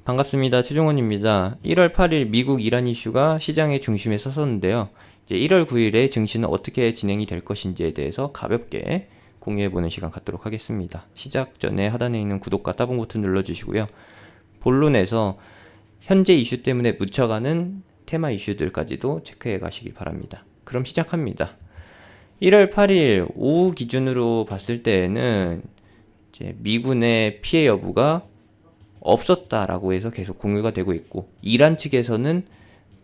반갑습니다. 최종원입니다. 1월 8일 미국 이란 이슈가 시장의 중심에 섰었는데요. 이제 1월 9일에 증시는 어떻게 진행이 될 것인지에 대해서 가볍게 공유해보는 시간 갖도록 하겠습니다. 시작 전에 하단에 있는 구독과 따봉 버튼 눌러주시고요. 본론에서 현재 이슈 때문에 묻혀가는 테마 이슈들까지도 체크해 가시기 바랍니다. 그럼 시작합니다. 1월 8일 오후 기준으로 봤을 때에는 이제 미군의 피해 여부가 없었다라고 해서 계속 공유가 되고 있고, 이란 측에서는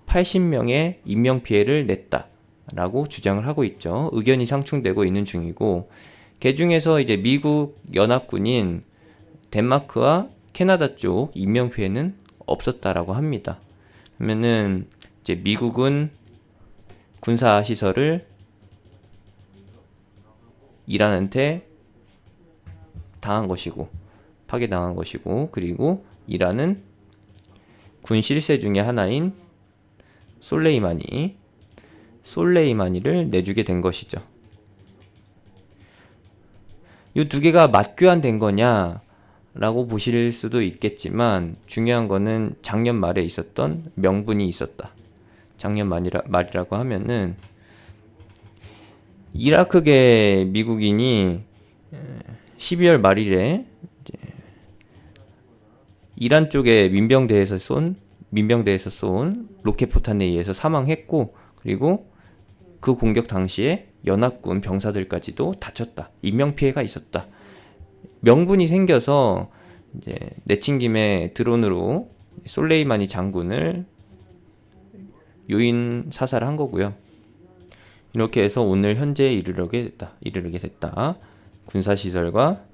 80명의 인명피해를 냈다라고 주장을 하고 있죠. 의견이 상충되고 있는 중이고, 그중에서 이제 미국 연합군인 덴마크와 캐나다 쪽 인명피해는 없었다라고 합니다. 그러면은 이제 미국은 군사시설을 이란한테 당한 것이고, 파괴당한 것이고, 그리고 이란은 군 실세 중에 하나인 솔레이마니를 내주게 된 것이죠. 이 두 개가 맞교환된 거냐 라고 보실 수도 있겠지만, 중요한 거는 작년 말에 있었던 명분이 있었다. 작년 말이라고 하면은 이라크계 미국인이 12월 말일에 이란 쪽의 민병대에서 쏜 로켓 포탄에 의해서 사망했고, 그리고 그 공격 당시에 연합군 병사들까지도 다쳤다. 인명피해가 있었다. 명분이 생겨서 이제 내친김에 드론으로 솔레이마니 장군을 요인 사살한 거고요. 이렇게 해서 오늘 현재에 이르게 됐다. 군사시설과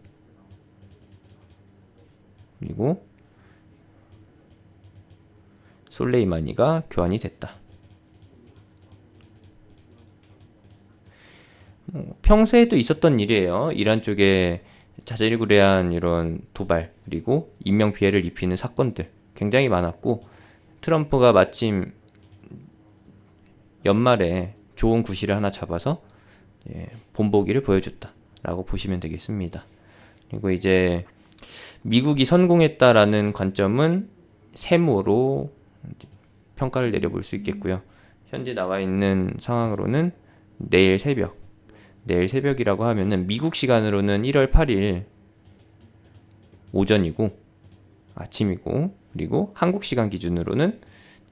그리고 솔레이마니가 교환이 됐다. 평소에도 있었던 일이에요. 이란 쪽에 자질구레한 이런 도발, 그리고 인명피해를 입히는 사건들 굉장히 많았고, 트럼프가 마침 연말에 좋은 구실을 하나 잡아서 본보기를 보여줬다 라고 보시면 되겠습니다. 그리고 이제 미국이 성공했다라는 관점은 세모로 평가를 내려볼 수 있겠고요. 현재 나와 있는 상황으로는 내일 새벽이라고 하면은 미국 시간으로는 1월 8일 오전이고 아침이고, 그리고 한국 시간 기준으로는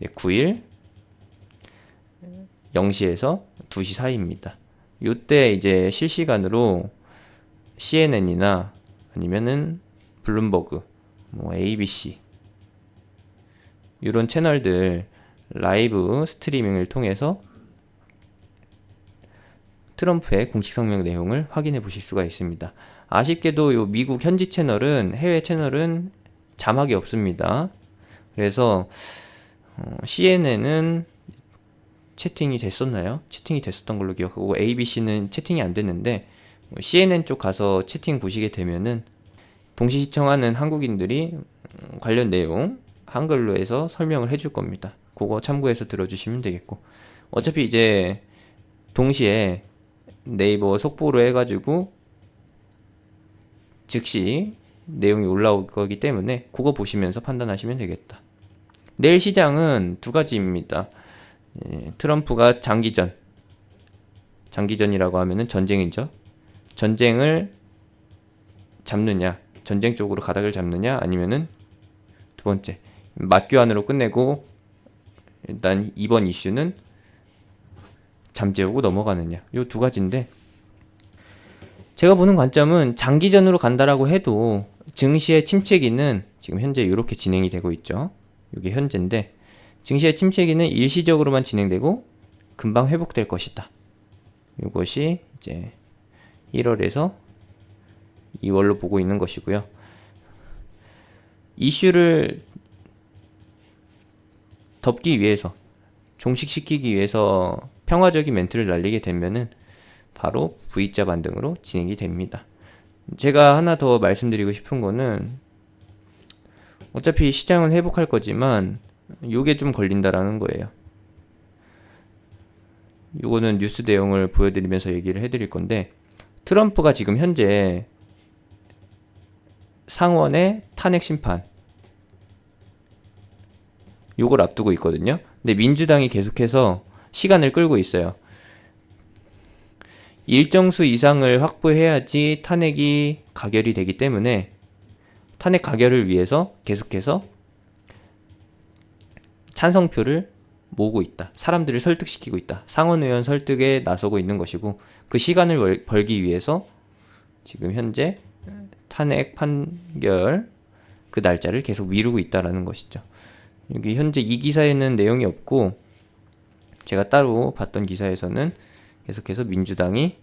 9일 0시에서 2시 사이입니다. 이때 이제 실시간으로 CNN이나 아니면은 블룸버그, ABC 이런 채널들 라이브 스트리밍을 통해서 트럼프의 공식 성명 내용을 확인해 보실 수가 있습니다. 아쉽게도 요 미국 현지 채널은, 해외 채널은 자막이 없습니다. 그래서 CNN은 채팅이 됐었나요? 채팅이 됐었던 걸로 기억하고, ABC는 채팅이 안 됐는데, CNN 쪽 가서 채팅 보시게 되면은 동시 시청하는 한국인들이 관련 내용 한글로 해서 설명을 해줄 겁니다. 그거 참고해서 들어주시면 되겠고, 어차피 이제 동시에 네이버 속보로 해가지고 즉시 내용이 올라올 거기 때문에 그거 보시면서 판단하시면 되겠다. 내일 시장은 두 가지입니다. 트럼프가 장기전이라고 하면은 전쟁이죠. 전쟁을 잡느냐, 전쟁 쪽으로 가닥을 잡느냐, 아니면은 두 번째 맞교환으로 끝내고 일단 이번 이슈는 잠재우고 넘어가느냐, 요 두 가지인데, 제가 보는 관점은 장기전으로 간다라고 해도 증시의 침체기는 지금 현재 이렇게 진행이 되고 있죠. 이게 현재인데, 증시의 침체기는 일시적으로만 진행되고 금방 회복될 것이다. 이것이 이제 1월에서 2월로 보고 있는 것이고요. 이슈를 덮기 위해서, 종식시키기 위해서 평화적인 멘트를 날리게 되면은 바로 V자 반등으로 진행이 됩니다. 제가 하나 더 말씀드리고 싶은 거는, 어차피 시장은 회복할 거지만 요게 좀 걸린다라는 거예요. 요거는 뉴스 내용을 보여드리면서 얘기를 해드릴 건데, 트럼프가 지금 현재 상원의 탄핵 심판 요걸 앞두고 있거든요. 근데 민주당이 계속해서 시간을 끌고 있어요. 일정 수 이상을 확보해야지 탄핵이 가결이 되기 때문에 탄핵 가결을 위해서 계속해서 찬성표를 모으고 있다. 사람들을 설득시키고 있다. 상원의원 설득에 나서고 있는 것이고, 그 시간을 벌기 위해서 지금 현재 탄핵 판결 그 날짜를 계속 미루고 있다라는 것이죠. 여기 현재 이 기사에는 내용이 없고, 제가 따로 봤던 기사에서는 계속해서 민주당이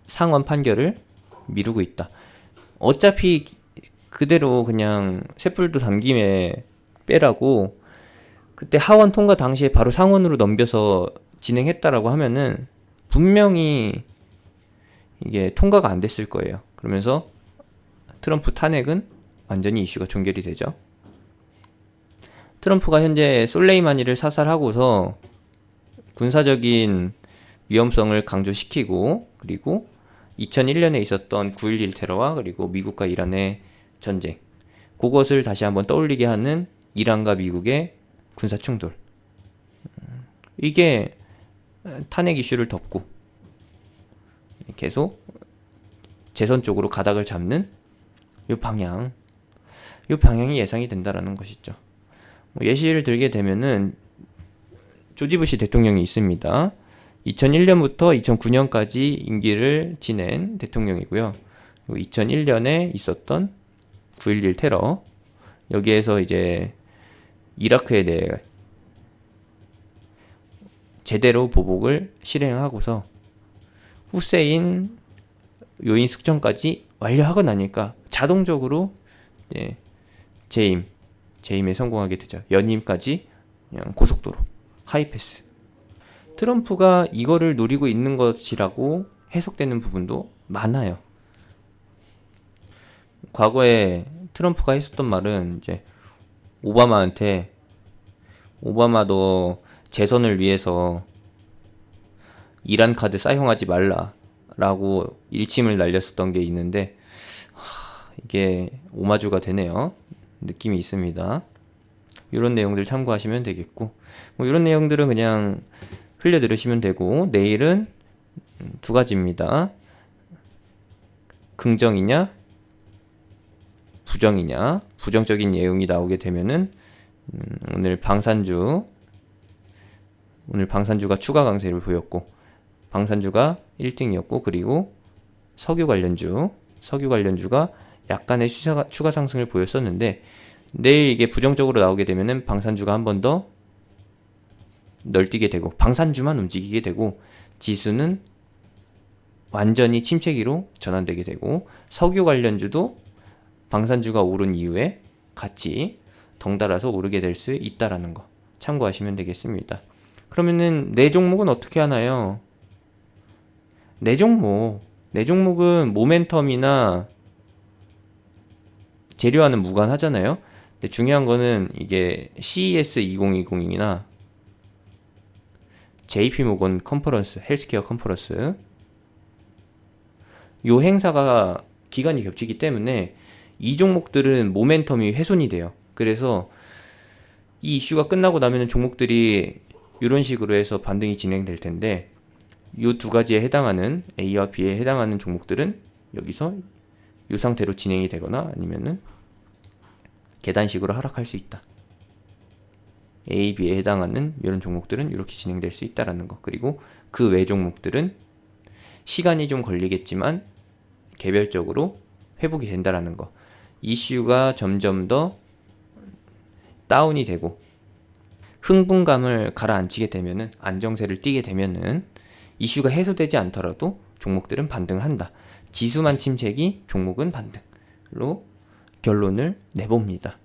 상원 판결을 미루고 있다. 어차피 그대로 그냥 쇳불도 담김에 빼라고 그때 하원 통과 당시에 바로 상원으로 넘겨서 진행했다라고 하면은 분명히 이게 통과가 안 됐을 거예요. 그러면서 트럼프 탄핵은 완전히 이슈가 종결이 되죠. 트럼프가 현재 솔레이마니를 사살하고서 군사적인 위험성을 강조시키고, 그리고 2001년에 있었던 9.11 테러와 그리고 미국과 이란의 전쟁, 그것을 다시 한번 떠올리게 하는 이란과 미국의 군사 충돌, 이게 탄핵 이슈를 덮고 계속 재선 쪽으로 가닥을 잡는 이 방향이 예상이 된다라는 것이죠. 예시를 들게 되면은 조지 부시 대통령이 있습니다. 2001년부터 2009년까지 임기를 지낸 대통령이고요. 2001년에 있었던 9.11 테러, 여기에서 이제 이라크에 대해 제대로 보복을 실행하고서 후세인 요인 숙청까지 완료하고 나니까 자동적으로 재임에 성공하게 되죠. 연임까지 그냥 고속도로 하이패스. 트럼프가 이거를 노리고 있는 것이라고 해석되는 부분도 많아요. 과거에 트럼프가 했었던 말은 이제 오바마한테, 오바마 너 재선을 위해서 이란 카드 사용하지 말라라고 일침을 날렸었던 게 있는데, 이게 오마주가 되네요. 느낌이 있습니다. 이런 내용들 참고하시면 되겠고, 이런 내용들은 그냥 흘려 들으시면 되고, 내일은 두 가지입니다. 긍정이냐 부정이냐. 부정적인 내용이 나오게 되면은 오늘 방산주가 추가 강세를 보였고, 방산주가 1등이었고, 그리고 석유 관련주가 약간의 추가 상승을 보였었는데, 내일 이게 부정적으로 나오게 되면은 방산주가 한 번 더 널뛰게 되고, 방산주만 움직이게 되고, 지수는 완전히 침체기로 전환되게 되고, 석유 관련주도 방산주가 오른 이후에 같이 덩달아서 오르게 될 수 있다라는 거 참고하시면 되겠습니다. 그러면은 네 종목은 어떻게 하나요? 네 종목은 모멘텀이나 재료와는 무관하잖아요. 근데 중요한 거는 이게 CES 2020이나 JP모건 컨퍼런스, 헬스케어 컨퍼런스, 요 행사가 기간이 겹치기 때문에 이 종목들은 모멘텀이 훼손이 돼요. 그래서 이 이슈가 끝나고 나면 종목들이 이런 식으로 해서 반등이 진행될 텐데, 이 두 가지에 해당하는 A와 B에 해당하는 종목들은 여기서 이 상태로 진행이 되거나 아니면은 계단식으로 하락할 수 있다. A, B에 해당하는 이런 종목들은 이렇게 진행될 수 있다라는 거. 그리고 그 외 종목들은 시간이 좀 걸리겠지만 개별적으로 회복이 된다라는 거. 이슈가 점점 더 다운이 되고 흥분감을 가라앉히게 되면은, 안정세를 띠게 되면은 이슈가 해소되지 않더라도 종목들은 반등한다. 지수만 침체기, 종목은 반등로 결론을 내봅니다.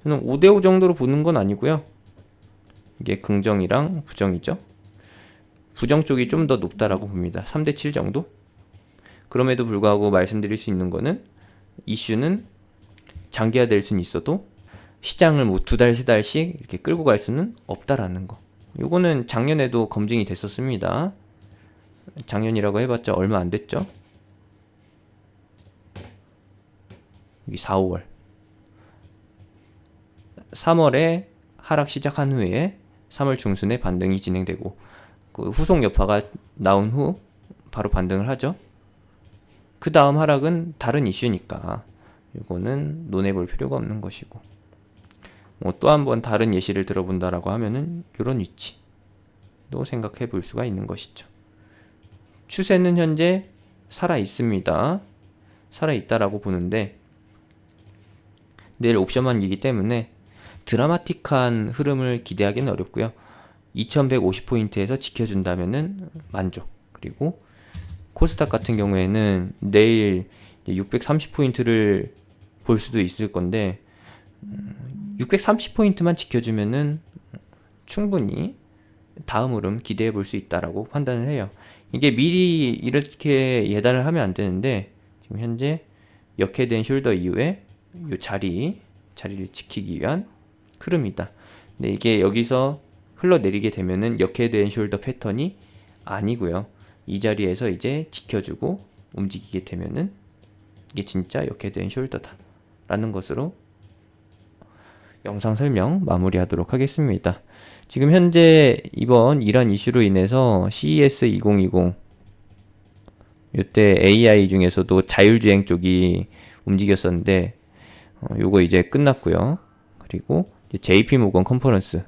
저는 5대5 정도로 보는 건 아니고요. 이게 긍정이랑 부정이죠. 부정 쪽이 좀 더 높다라고 봅니다. 3대7 정도? 그럼에도 불구하고 말씀드릴 수 있는 거는, 이슈는 장기화될 수는 있어도 시장을 뭐 2달, 3달씩 이렇게 끌고 갈 수는 없다라는 거. 요거는 작년에도 검증이 됐었습니다. 작년이라고 해봤자 얼마 안 됐죠? 여기 4, 5월. 3월에 하락 시작한 후에 3월 중순에 반등이 진행되고 그 후속 여파가 나온 후 바로 반등을 하죠. 그 다음 하락은 다른 이슈니까 이거는 논해볼 필요가 없는 것이고, 뭐 또 한 번 다른 예시를 들어본다라고 하면은 이런 위치도 생각해 볼 수가 있는 것이죠. 추세는 현재 살아 있습니다. 살아 있다라고 보는데 내일 옵션만이기 때문에 드라마틱한 흐름을 기대하기는 어렵고요. 2150포인트에서 지켜준다면은 만족. 그리고 코스닥 같은 경우에는 내일 630포인트를 볼 수도 있을 건데 630포인트만 지켜주면은 충분히 다음 흐름 기대해 볼 수 있다라고 판단을 해요. 이게 미리 이렇게 예단을 하면 안 되는데 지금 현재 역해된 숄더 이후에 이 자리를 지키기 위한 흐름이다. 근데 이게 여기서 흘러내리게 되면은 역해된 숄더 패턴이 아니고요. 이 자리에서 이제 지켜주고 움직이게 되면은 이게 진짜 역해된 숄더다 라는 것으로 영상 설명 마무리하도록 하겠습니다. 지금 현재 이번 이란 이슈로 인해서 CES 2020 이때 AI 중에서도 자율주행 쪽이 움직였었는데 요거 이제 끝났고요. 그리고 이제 JP 모건 컨퍼런스,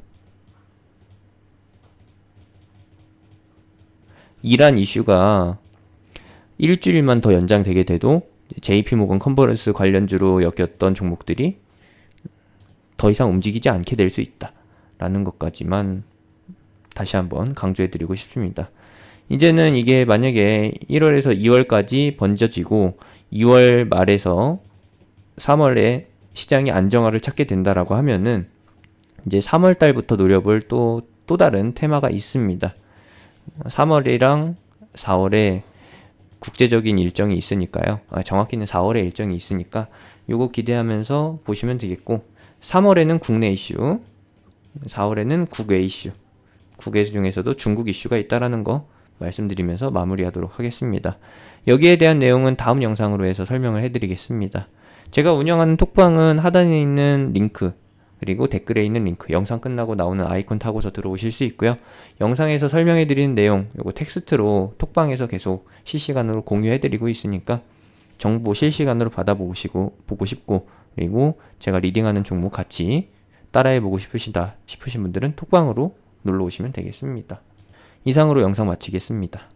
이란 이슈가 일주일만 더 연장되게 돼도 JP 모건 컨퍼런스 관련주로 엮였던 종목들이 더 이상 움직이지 않게 될 수 있다 라는 것까지만 다시 한번 강조해 드리고 싶습니다. 이제는 이게 만약에 1월에서 2월까지 번져지고 2월 말에서 3월에 시장이 안정화를 찾게 된다라고 하면은 이제 3월 달부터 노려볼 또 다른 테마가 있습니다. 3월이랑 4월에 국제적인 일정이 있으니까요. 정확히는 4월에 일정이 있으니까 요거 기대하면서 보시면 되겠고, 3월에는 국내 이슈, 4월에는 국외 이슈, 국외 중에서도 중국 이슈가 있다라는 거 말씀드리면서 마무리하도록 하겠습니다. 여기에 대한 내용은 다음 영상으로 해서 설명을 해드리겠습니다. 제가 운영하는 톡방은 하단에 있는 링크 그리고 댓글에 있는 링크, 영상 끝나고 나오는 아이콘 타고서 들어오실 수 있고요. 영상에서 설명해드리는 내용 요거 텍스트로 톡방에서 계속 실시간으로 공유해드리고 있으니까 정보 실시간으로 받아보고 보고 싶고, 그리고 제가 리딩하는 종목 같이 따라해보고 싶으신 분들은 톡방으로 놀러 오시면 되겠습니다. 이상으로 영상 마치겠습니다.